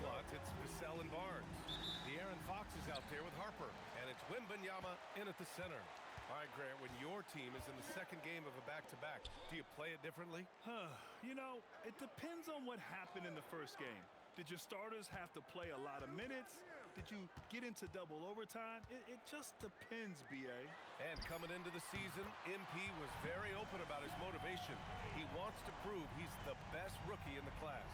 slots, it's Vassell and Barnes. De'Aaron Fox is out there with Harper. And it's Wembanyama in at the center. All right, Grant, when your team is in the second game of a back-to-back, do you play it differently? You know, it depends on what happened in the first game. Did your starters have to play a lot of minutes? Did you get into double overtime? It just depends, B.A. And coming into the season, MP was very open about his motivation. He wants to prove he's the best rookie in the class.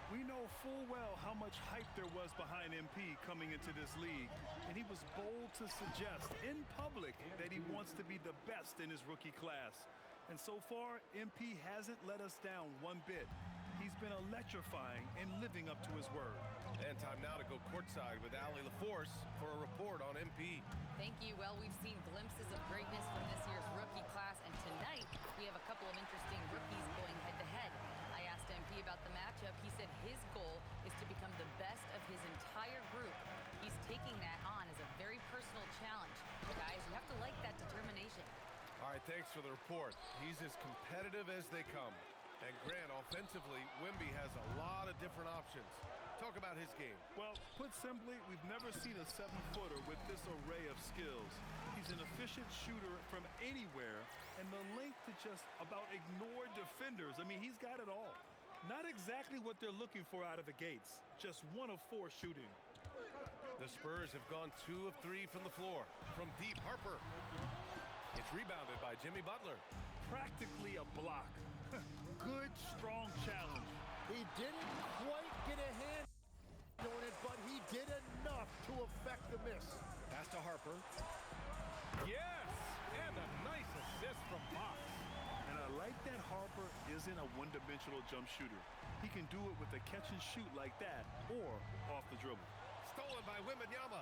We know full well how much hype there was behind MP coming into this league, and he was bold to suggest in public that he wants to be the best in his rookie class. And so far, MP hasn't let us down one bit. He's been electrifying and living up to his word. And time now to go courtside with Allie LaForce for a report on MP. Thank you. Well, we've seen glimpses of greatness from this year's rookie class, and tonight we have a couple of interesting rookies going head-to-head. I asked MP about the matchup. He said his goal is to become the best of his entire group. He's taking that on as a very personal challenge. Guys, you have to like that determination. All right, thanks for the report. He's as competitive as they come. And Grant, offensively, Wemby has a lot of different options. Talk about his game. Well, put simply, we've never seen a 7-footer with this array of skills. He's an efficient shooter from anywhere, and the length to just about ignore defenders. I mean, he's got it all. Not exactly what they're looking for out of the gates. Just 1 of 4 shooting. The Spurs have gone 2 of 3 from the floor. From deep, Harper. It's rebounded by Jimmy Butler. Practically a block. Good, strong challenge. He didn't quite get a hand on it, but he did enough to affect the miss. Pass to Harper. Yes! And a nice assist from Fox. And I like that Harper isn't a one-dimensional jump shooter. He can do it with a catch and shoot like that or off the dribble. Stolen by Wembanyama.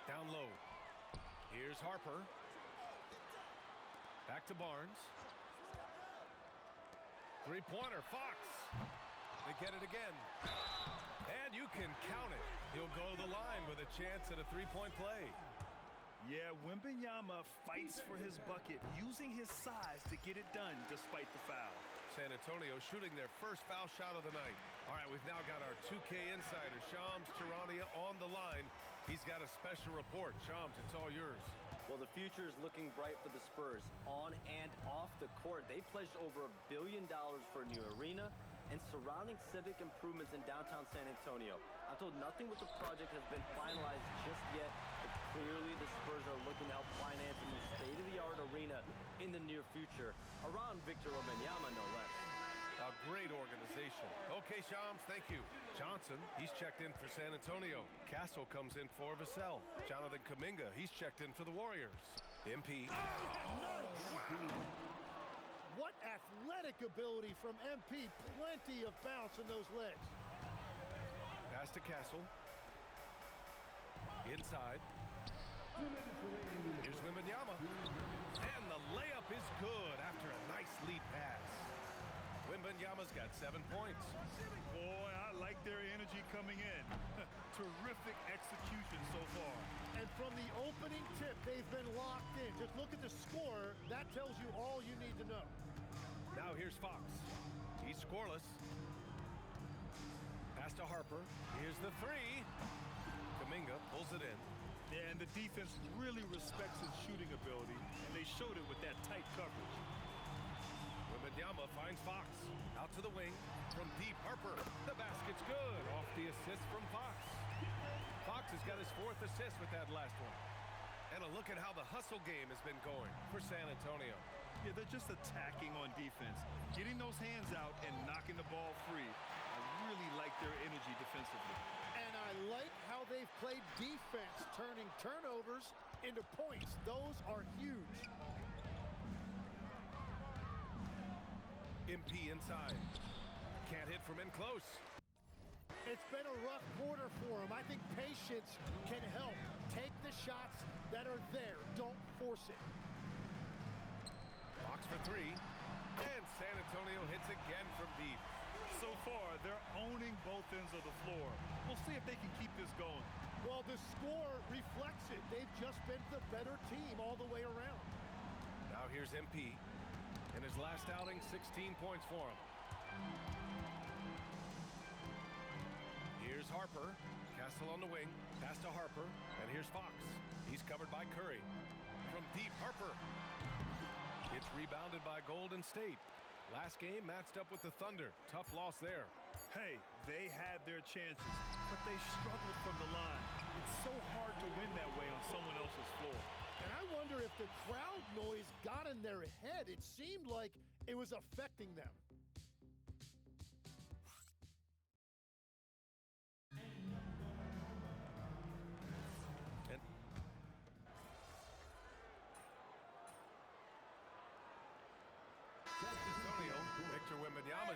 Down low. Here's Harper. Back to Barnes. Three-pointer, Fox. They get it again. And you can count it. He'll go to the line with a chance at a three-point play. Yeah, Wembanyama fights for his bucket, using his size to get it done despite the foul. San Antonio shooting their first foul shot of the night. All right, we've now got our 2K insider, Shams Charania, on the line. He's got a special report. Shams, it's all yours. Well, the future is looking bright for the Spurs. On and off the court, they pledged over $1 billion for a new arena and surrounding civic improvements in downtown San Antonio. I'm told nothing with the project has been finalized just yet, but clearly the Spurs are looking to help finance a new state-of-the-art arena in the near future around Victor Wembanyama, no less. A great organization. Okay, Shams, thank you. Johnson, he's checked in for San Antonio. Castle comes in for Vassell. Jonathan Kuminga, he's checked in for the Warriors. MP. What athletic ability from MP. Plenty of bounce in those legs. Pass to Castle. Inside. Here's Wembanyama. And the layup is good after a nice lead pass. Wembanyama's got 7 points. Boy, I like their energy coming in. Terrific execution so far. And from the opening tip, they've been locked in. Just look at the score. That tells you all you need to know. Now here's Fox. He's scoreless. Pass to Harper. Here's the three. Kuminga pulls it in. Yeah, and the defense really respects his shooting ability, and they showed it with that tight coverage. Wembanyama finds Fox. Out to the wing. From deep, Harper. The basket's good. Off the assist from Fox. Fox has got his 4th assist with that last one. And a look at how the hustle game has been going for San Antonio. Yeah, they're just attacking on defense, getting those hands out and knocking the ball free. I really like their energy defensively. And I like how they've played defense, turning turnovers into points. Those are huge. MP inside. Can't hit from in close. It's been a rough quarter for him. I think patience can help. Take the shots that are there. Don't force it. Fox for 3. And San Antonio hits again from deep. So far, they're owning both ends of the floor. We'll see if they can keep this going. Well, the score reflects it. They've just been the better team all the way around. Now here's MP. In his last outing, 16 points for him. Here's Harper. Castle on the wing. Pass to Harper. And here's Fox. He's covered by Curry. From deep, Harper. It's rebounded by Golden State. Last game matched up with the Thunder. Tough loss there. Hey, they had their chances, but they struggled from the line. It's so hard to win that way on someone else's floor. And I wonder if the crowd noise got in their head. It seemed like it was affecting them. Antonio, Victor Wembanyama.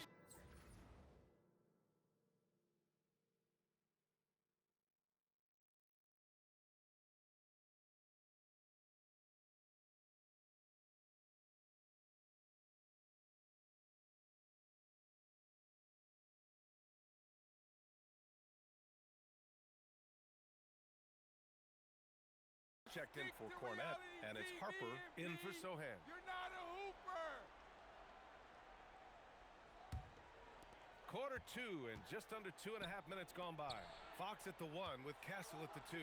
Checked in for Cornette, and it's Harper in for Sohan. You're not a hooper. Quarter two, and just under 2.5 minutes gone by. Fox at the 1 with Castle at the 2.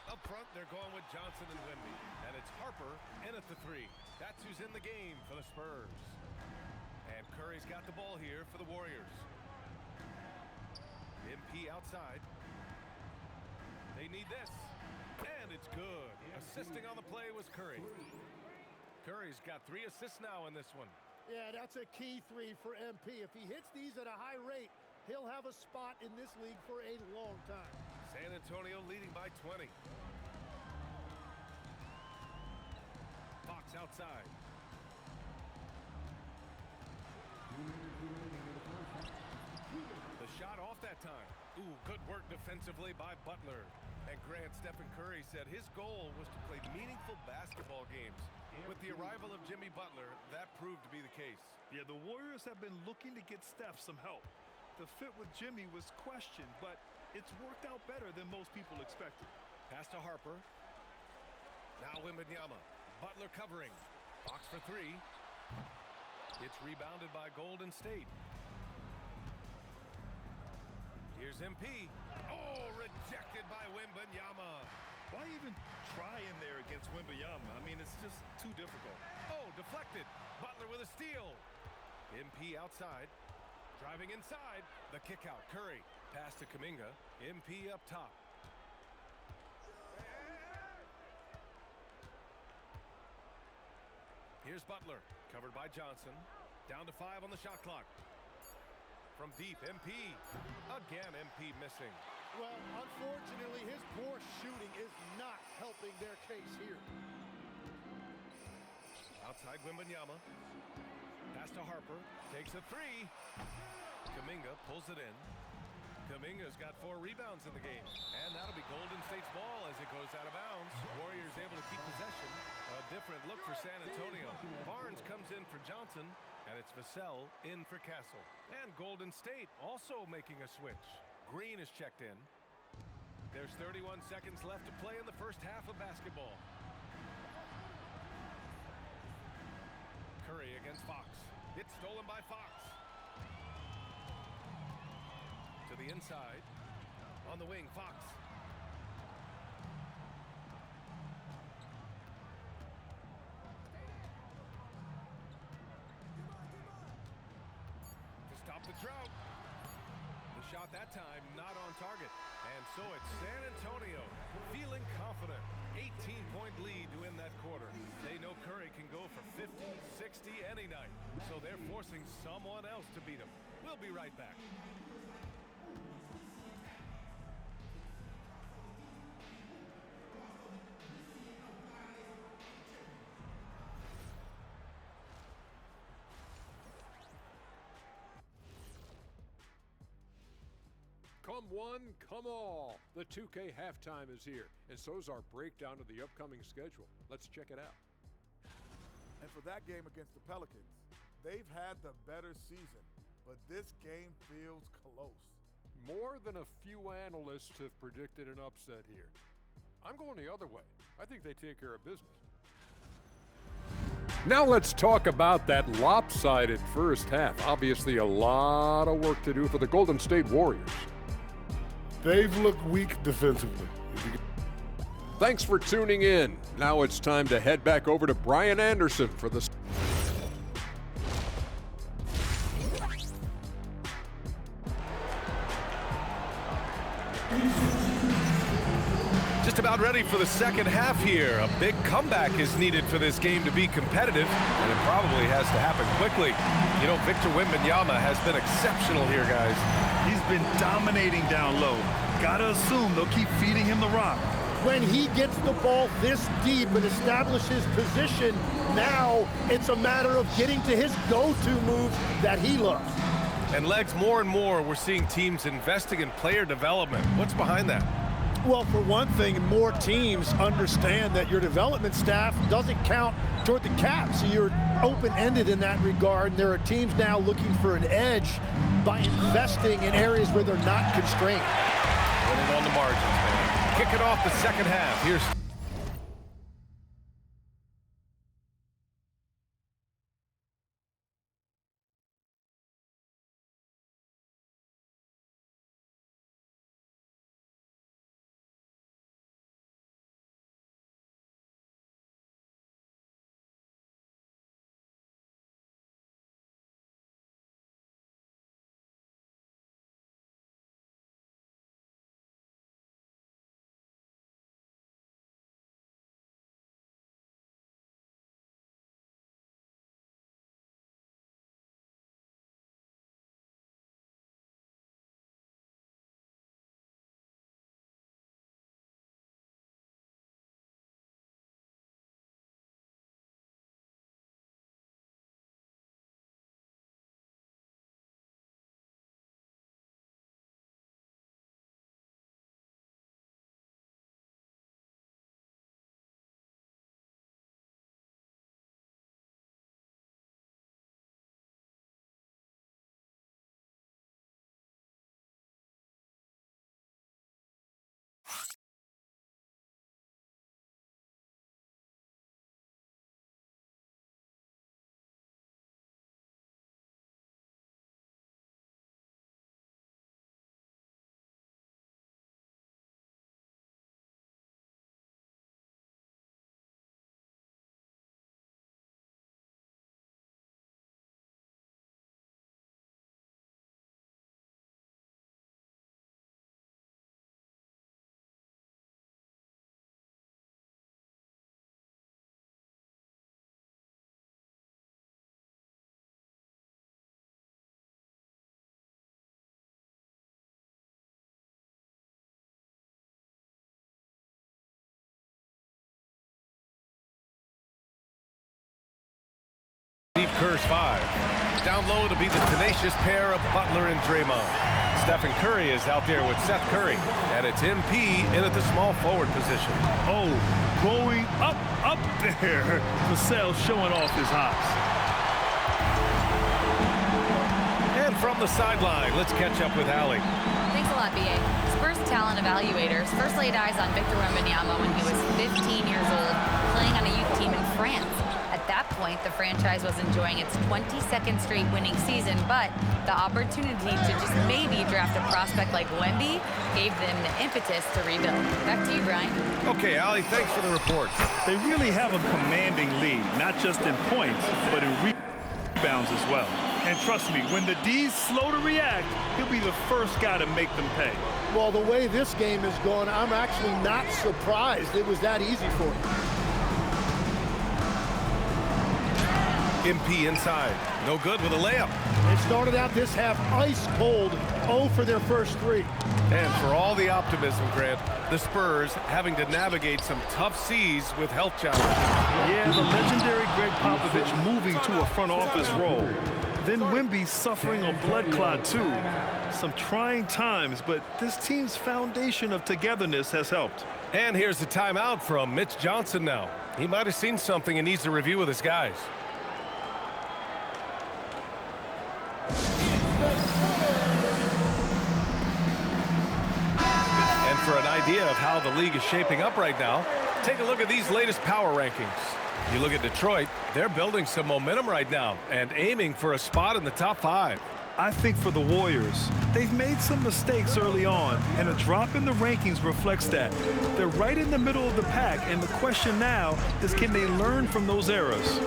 Up front, they're going with Johnson and Wemby. And it's Harper in at the 3. That's who's in the game for the Spurs. And Curry's got the ball here for the Warriors. MP outside. They need this. And it's good. Assisting on the play was Curry. Curry's got 3 assists now in this one. Yeah, that's a key 3 for MP. If he hits these at a high rate, he'll have a spot in this league for a long time. San Antonio leading by 20. Fox outside. The shot off that time. Ooh, good work defensively by Butler. And Grant, Stephen Curry said his goal was to play meaningful basketball games. With the arrival of Jimmy Butler, that proved to be the case. Yeah, the Warriors have been looking to get Steph some help. The fit with Jimmy was questioned, but it's worked out better than most people expected. Pass to Harper. Now Wembanyama. Butler covering. Fox for 3. It's rebounded by Golden State. Here's MP. Oh, rejected by Wembanyama. Why even try in there against Wembanyama? I mean, it's just too difficult. Oh, deflected. Butler with a steal. MP outside. Driving inside. The kick out. Curry. Pass to Kuminga. MP up top. Here's Butler. Covered by Johnson. Down to 5 on the shot clock. From deep, MP. Again, MP missing. Well, unfortunately, his poor shooting is not helping their case here. Outside Wembanyama. Pass to Harper. Takes a 3. Kuminga pulls it in. Kuminga's got 4 rebounds in the game. And that'll be Golden State's ball as it goes out of bounds. Warriors able to keep possession. A different look for San Antonio. Barnes comes in for Johnson. And it's Vassell in for Castle. And Golden State also making a switch. Green is checked in. There's 31 seconds left to play in the first half of basketball. Curry against Fox. It's stolen by Fox. To the inside. On the wing, Fox. To stop the drought. The shot that time not on target. And so it's San Antonio feeling confident. 18-point lead to win that quarter. They know Curry can go for 50, 60 any night. So they're forcing someone else to beat him. We'll be right back. Come one, come all. The 2K halftime is here, and so is our breakdown of the upcoming schedule. Let's check it out. And for that game against the Pelicans, they've had the better season, but this game feels close. More than a few analysts have predicted an upset here. I'm going the other way. I think they take care of business. Now let's talk about that lopsided first half. Obviously a lot of work to do for the Golden State Warriors. They've looked weak defensively. Thanks for tuning in. Now it's time to head back over to Brian Anderson for the... Just about ready for the second half here. A big comeback is needed for this game to be competitive, and it probably has to happen quickly. You know, Victor Wembanyama has been exceptional here, guys. He's been dominating down low. Gotta assume they'll keep feeding him the rock. When he gets the ball this deep and establishes position, now it's a matter of getting to his go-to move that he loves. And Legs, more and more, we're seeing teams investing in player development. What's behind that? Well, for one thing, more teams understand that your development staff doesn't count toward the cap, so you're open-ended in that regard. And there are teams now looking for an edge by investing in areas where they're not constrained. Winning on the margins, man. Kicking off the second half. Here's... Steve Kerr's 5. Down low to be the tenacious pair of Butler and Draymond. Stephen Curry is out there with Seth Curry. And it's MP in at the small forward position. Oh, going up there. Vassell showing off his hops. And from the sideline, let's catch up with Allie. Thanks a lot, B.A. Spurs talent evaluators first laid eyes on Victor Wembanyama when he was 15 years old, playing on a youth team in France. At that point, the franchise was enjoying its 22nd straight winning season, but the opportunity to just maybe draft a prospect like Wemby gave them the impetus to rebuild. Back to you, Brian. Okay, Allie, thanks for the report. They really have a commanding lead, not just in points, but in rebounds as well. And trust me, when the D's slow to react, he'll be the first guy to make them pay. Well, the way this game is going, I'm actually not surprised it was that easy for him. MP inside. No good with a layup. They started out this half ice cold, 0 for their first 3. And for all the optimism, Grant, the Spurs having to navigate some tough seas with health challenges. Yeah, the legendary Greg Popovich moving to a front office role. Then Wemby suffering a blood clot too. Some trying times, but this team's foundation of togetherness has helped. And here's the timeout from Mitch Johnson now. He might have seen something and needs to review with his guys. And for an idea of how the league is shaping up right now, take a look at these latest power rankings. You look at Detroit, they're building some momentum right now and aiming for a spot in the top 5. I think for the Warriors, they've made some mistakes early on, and a drop in the rankings reflects that. They're right in the middle of the pack, and the question now is, can they learn from those errors?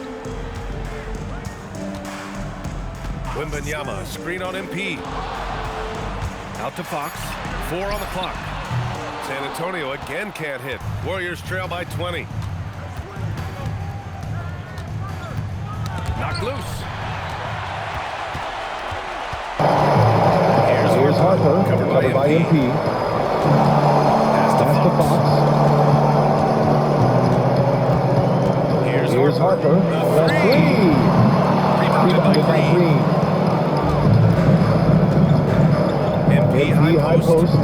Wembanyama, screen on MP. Out to Fox. 4 on the clock. San Antonio again can't hit. Warriors trail by 20. Knocked loose. Here's Harper, covered by MP. Pass to Fox. Here's Harper. The three. Rebounded by Green. MP high post.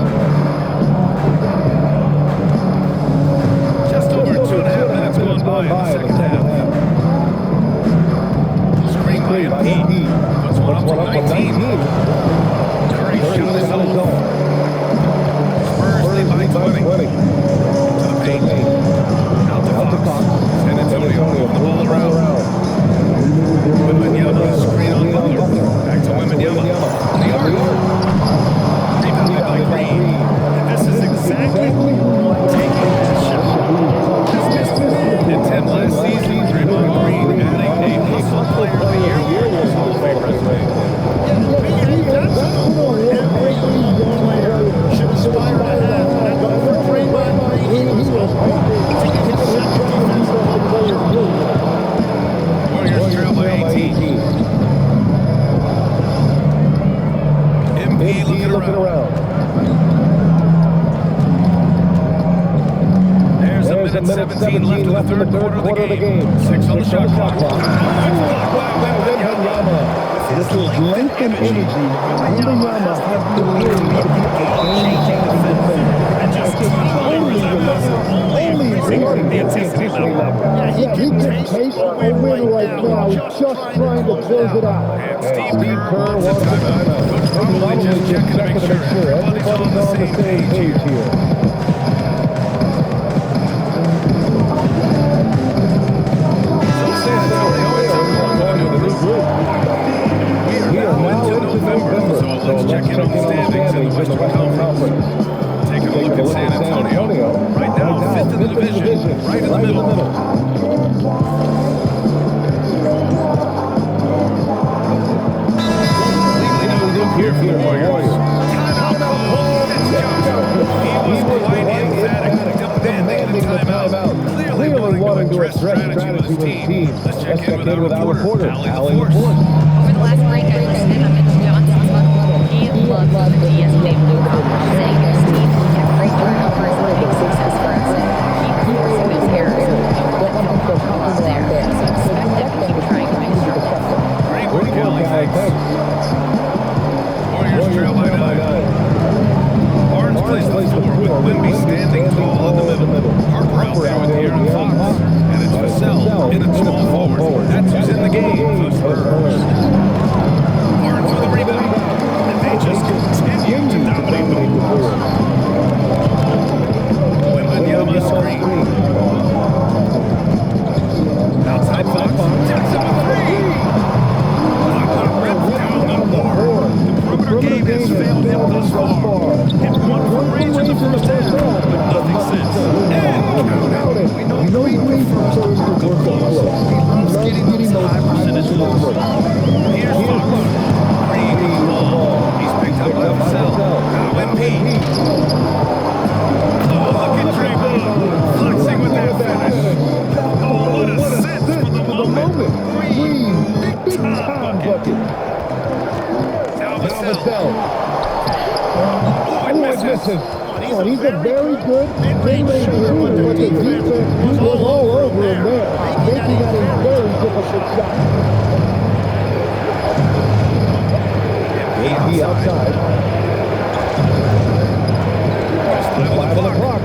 Just over 2.5 minutes gone by in the second half. Screen by MP. Puts one up from 19. Curry shot is off. Spurs lead by 20. To the paint. Out to Fox. San Antonio moving the ball around. Wembanyama, screen on Butler. Back to Wembanyama. The arc. Rebounded by Green. And this is exactly what taking that shot. In 10 last season, Draymond Green adding a Hustle Player of the Year award to his Hall of Fame resume. That's what every young player should aspire to have. And for Draymond Green, he was hoping to get his second defensive player. Warriors trail by 18. MP looking around. There's a minute 17 left in the third quarter of the game. 6 on the shot clock. This is length and energy. Wembanyama has the ability to be a game-changing defender. And just only the intensity level. Yeah, he can take a win right now, just trying to close it out. And Steve Kerr wants a timeout. Coach probably just checking to make sure everybody's on the same page here. So San Antonio is up 1-0 to the new group. We are now into November, so let's check in on the standings in the Western Conference. Taking a look at San Antonio. Right now, 5th in the division, right in the middle. Here for the Warriors. Timeout call. He was quite emphatic, demanding a timeout. Clearly wanting to address strategy with his team. Let's check in with our reporter, Allie LaForce. Over the last break, I listened on Mitch Johnson's huddle. He loves the DSP Luka, saying his team had great turnovers and big success for us. Keep forcing those errors. Let him come up there. So expect them to keep trying to make sure. Great work, Allie. Thanks. Warriors trail by 9. Barnes plays the 4 with Wemby standing tall in the middle. Harper out there with Aaron Fox. And it's Vassell in at small forward. That's who's in the game for the Spurs. Barnes with a rebound. And they just continue to dominate the board. Wembanyama screen. Outside Fox. Jackson with 3. Lockwood rips down the board. Perimeter game has failed him thus far. Hit 1 from range in the first half, but nothing since. And counted. We know Green prefers to work up close. He loves getting those high percentage looks. Here's Fox. Green with the ball. He's picked up by Vassell. Now MP. Oh, look at Draymond flexing with that finish. Oh, what a sense for the moment. Green, big time bucket. Vassell. Oh, misses. He's a very good mid-range shooter, but the defense was all over him there, making that a very difficult shot. AP outside. Just 5 on the clock.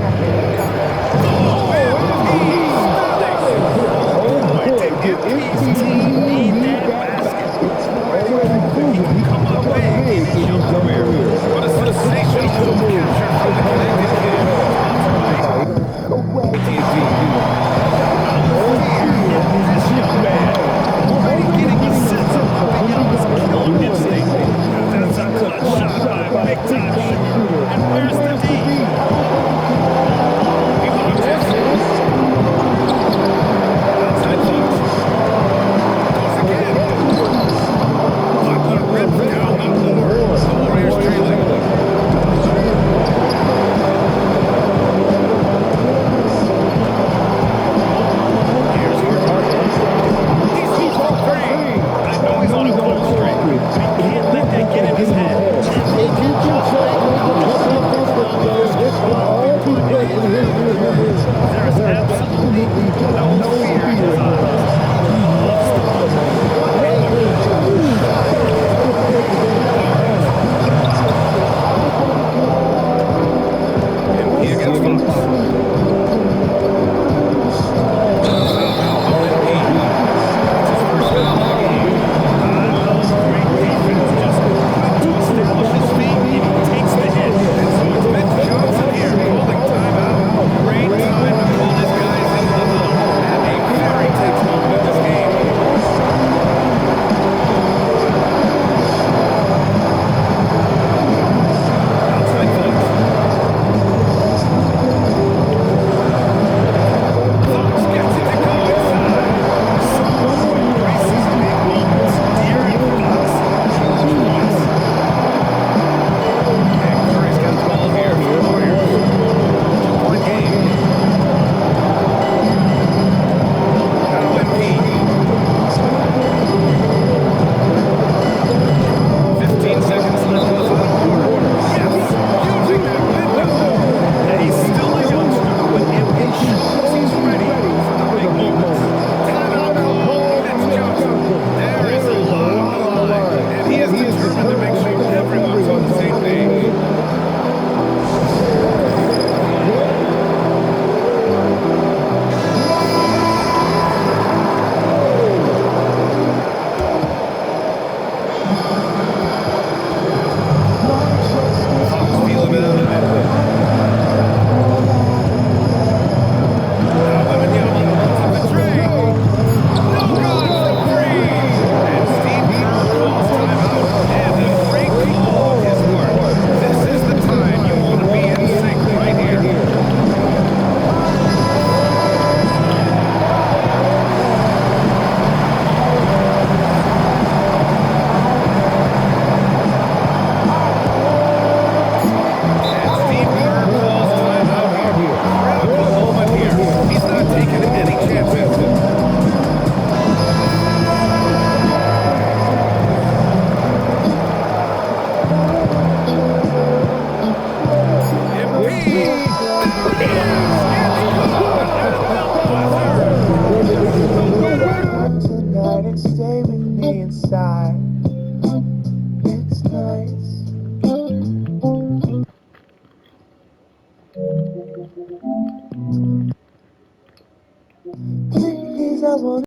Oh, boy, did AP need that basket. Already proven he can come up big in his young career. What a sensational capture from the connected kid. This young man already getting a sense of Wembanyama's killer instinct. ripped down the board. The Warriors trailing. Here's Harden. He's off for three. I know he's on a cold streak, but he can't let that get in his head. There's absolutely no fear in his eyes. MP against Fox.